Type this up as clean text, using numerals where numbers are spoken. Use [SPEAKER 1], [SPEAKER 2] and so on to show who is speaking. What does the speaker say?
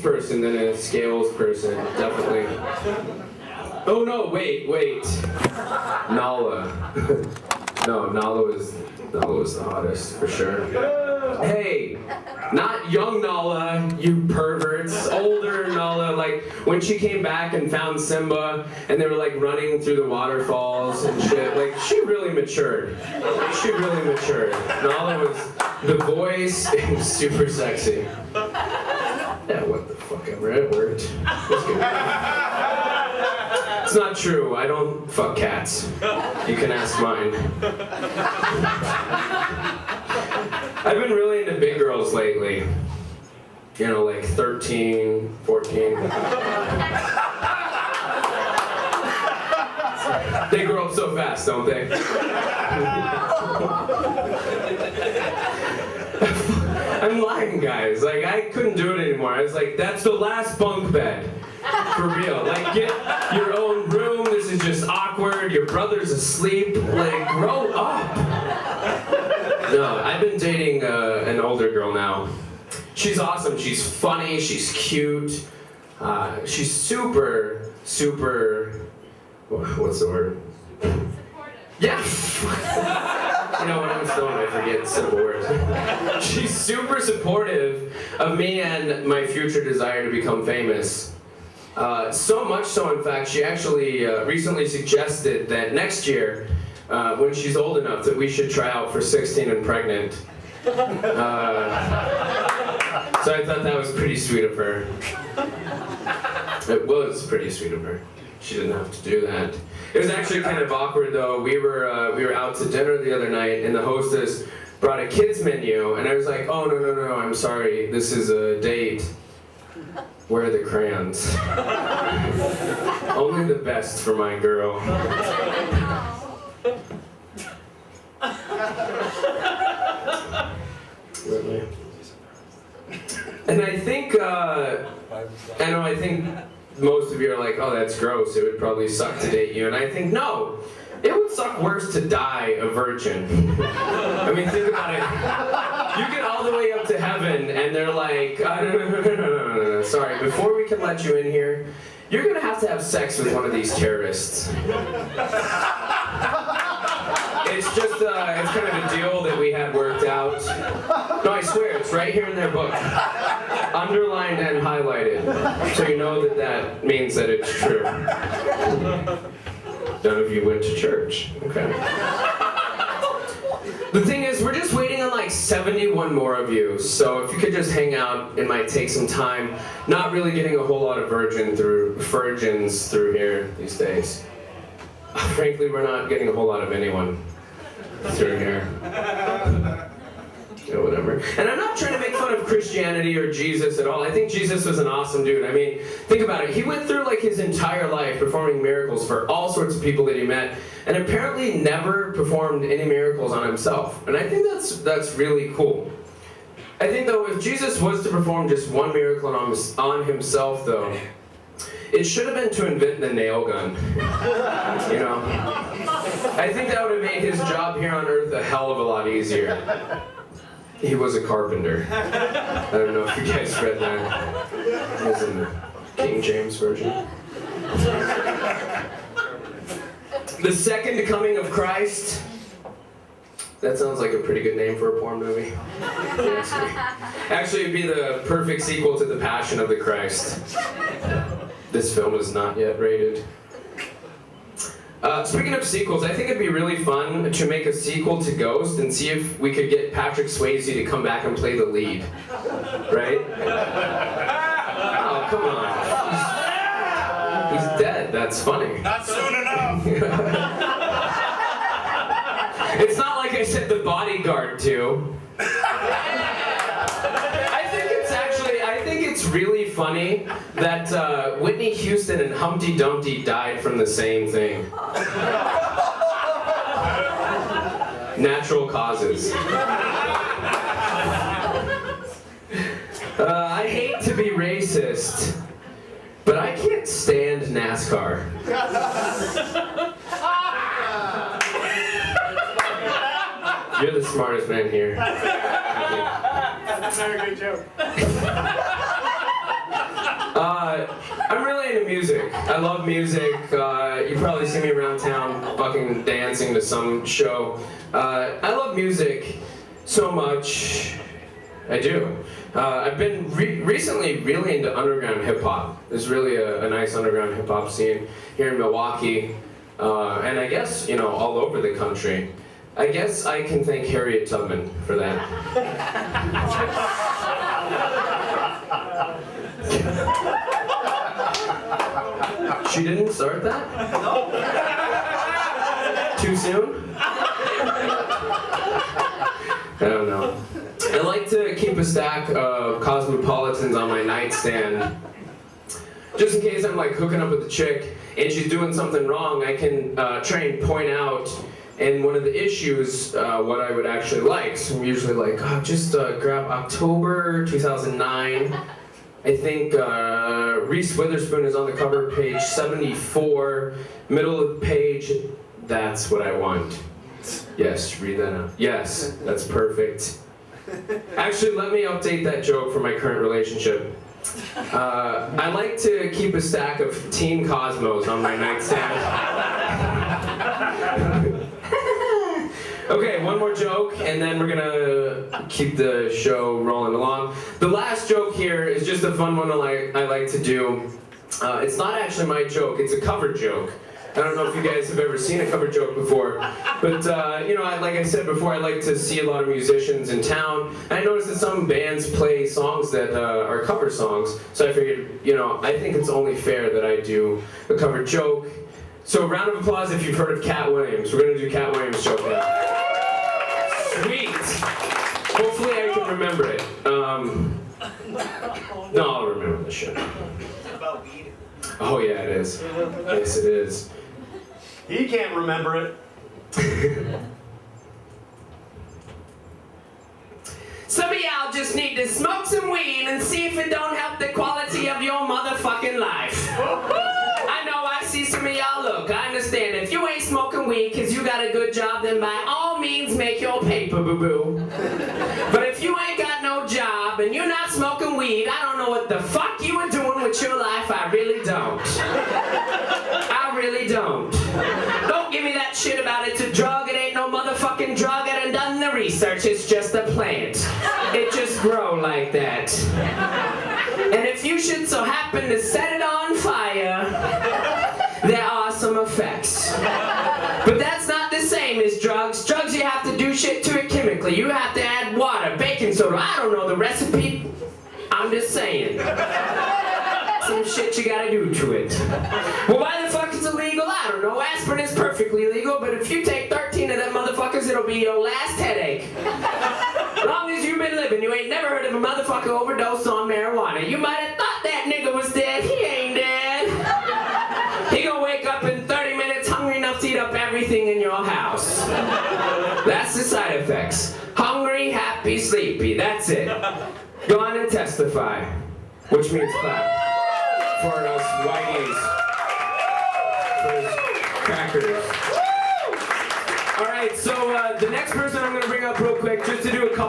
[SPEAKER 1] person than a scales person, definitely. Oh no, wait. Nala. No, Nala was the hottest, for sure. Hey, not young Nala, you perverts. Older Nala, like when she came back and found Simba and they were like running through the waterfalls and shit, like she really matured. Nala was the voice, it was super sexy. Yeah, what the fuck ever, it worked. It's not true, I don't fuck cats. You can ask mine. I've been really into big girls lately. You know, like 13, 14. They grow up so fast, don't they? I'm lying, guys. Like, I couldn't do it anymore. I was like, that's the last bunk bed. For real. Like, get your own room. This is just awkward. Your brother's asleep. Like, grow up. No, I've been dating an older girl now. She's awesome. She's funny. She's cute. She's super, what's the word? Yeah. You know, when I'm stoned, I forget simple words. She's super supportive of me and my future desire to become famous. So much so, in fact, she actually recently suggested that next year, when she's old enough, that we should try out for 16 and pregnant. So I thought that was pretty sweet of her. It was pretty sweet of her. She didn't have to do that. It was actually kind of awkward though. We were out to dinner the other night, and the hostess brought a kids menu, and I was like, "Oh no, I'm sorry. This is a date. Where are the crayons? Only the best for my girl." Really? And I think most of you are like, oh, that's gross, it would probably suck to date you. And I think, no, it would suck worse to die a virgin. I mean, think about it. You get all the way up to heaven, and they're like, no, sorry, before we can let you in here, you're going to have sex with one of these terrorists. It's just, it's kind of a deal that we had worked out. No, I swear, it's right here in their book. Underlined and highlighted. So you know that means that it's true. None of you went to church. Okay. The thing is, we're just waiting on like 71 more of you. So if you could just hang out, it might take some time. Not really getting a whole lot of virgins through here these days. Frankly, we're not getting a whole lot of anyone through here. Yeah, whatever. And I'm not trying to make fun of Christianity or Jesus at all. I think Jesus was an awesome dude. I mean, think about it. He went through like his entire life performing miracles for all sorts of people that he met, and apparently never performed any miracles on himself. And I think that's really cool. I think though, if Jesus was to perform just one miracle on himself though, it should have been to invent the nail gun. You know? I think that would have made his job here on Earth a hell of a lot easier. He was a carpenter. I don't know if you guys read that. It was in the King James Version. The Second Coming of Christ. That sounds like a pretty good name for a porn movie. Actually, it'd be the perfect sequel to The Passion of the Christ. This film is not yet rated. Speaking of sequels, I think it'd be really fun to make a sequel to Ghost and see if we could get Patrick Swayze to come back and play the lead. Right? Oh, come on. He's dead. That's funny.
[SPEAKER 2] Not soon enough.
[SPEAKER 1] It's not like I said The Bodyguard too. I think it's really funny that Whitney Houston and Humpty Dumpty died from the same thing. Natural causes. I hate to be racist, but I can't stand NASCAR. You're the smartest man here.
[SPEAKER 2] That's not a good joke.
[SPEAKER 1] I'm really into music. I love music. You probably see me around town fucking dancing to some show. I love music so much. I do. I've been recently really into underground hip-hop. There's really a nice underground hip-hop scene here in Milwaukee, and I guess, all over the country. I guess I can thank Harriet Tubman for that. She didn't start that? No. Too soon? I don't know. I like to keep a stack of Cosmopolitans on my nightstand. Just in case I'm like hooking up with a chick and she's doing something wrong, I can try and point out in one of the issues what I would actually like. So I'm usually like, just grab October 2009. I think Reese Witherspoon is on the cover, page 74, middle of the page. That's what I want. Yes, read that out. Yes, that's perfect. Actually, let me update that joke for my current relationship. I like to keep a stack of Team Cosmos on my nightstand. Okay, one more joke, and then we're gonna keep the show rolling along. The last joke here is just a fun one I like to do. It's not actually my joke, it's a cover joke. I don't know if you guys have ever seen a cover joke before, but like I said before, I like to see a lot of musicians in town. And I noticed that some bands play songs that are cover songs, so I figured, I think it's only fair that I do a cover joke. So a round of applause if you've heard of Cat Williams. We're gonna do Cat Williams' joke now. Sweet. Hopefully I can remember it. No, I'll remember the shit.
[SPEAKER 2] About weed.
[SPEAKER 1] Oh yeah, it is. Yes, it is.
[SPEAKER 3] He can't remember it.
[SPEAKER 1] Some of y'all just need to smoke some weed and see if it don't help the quality of your motherfucking life. I know I see some of y'all look. I understand. If you ain't smoking weed because you got a good job, then by all means make your paper, boo-boo. But if you ain't got no job and you're not smoking weed, I don't know what the fuck you are doing with your life. I really don't. I really don't. Don't give me that shit about it's a drug. It ain't no motherfucking drug. I done the research. It's just a plant. It just grow like that. And if you should so happen to set it on fire, there are some effects. But that's not the same as drugs. Drugs, you have to do shit to it chemically. You have to add water, baking soda. I don't know the recipe. I'm just saying. Some shit you gotta do to it. Well, why the fuck is it illegal? I don't know. Aspirin is perfectly legal, but if you take 13 of them motherfuckers, it'll be your last headache. As long as you've been living, you ain't never heard of a motherfucker overdose on marijuana. You might have thought that nigga was dead. He ain't dead. He gonna wake up in 30 minutes hungry enough to eat up everything in your house. That's the side effects. Hungry, happy, sleepy. That's it. Go on and testify. Which means clap. For us whiteys. For us crackers. Alright, so the next person I'm gonna bring up real quick, just to do a couple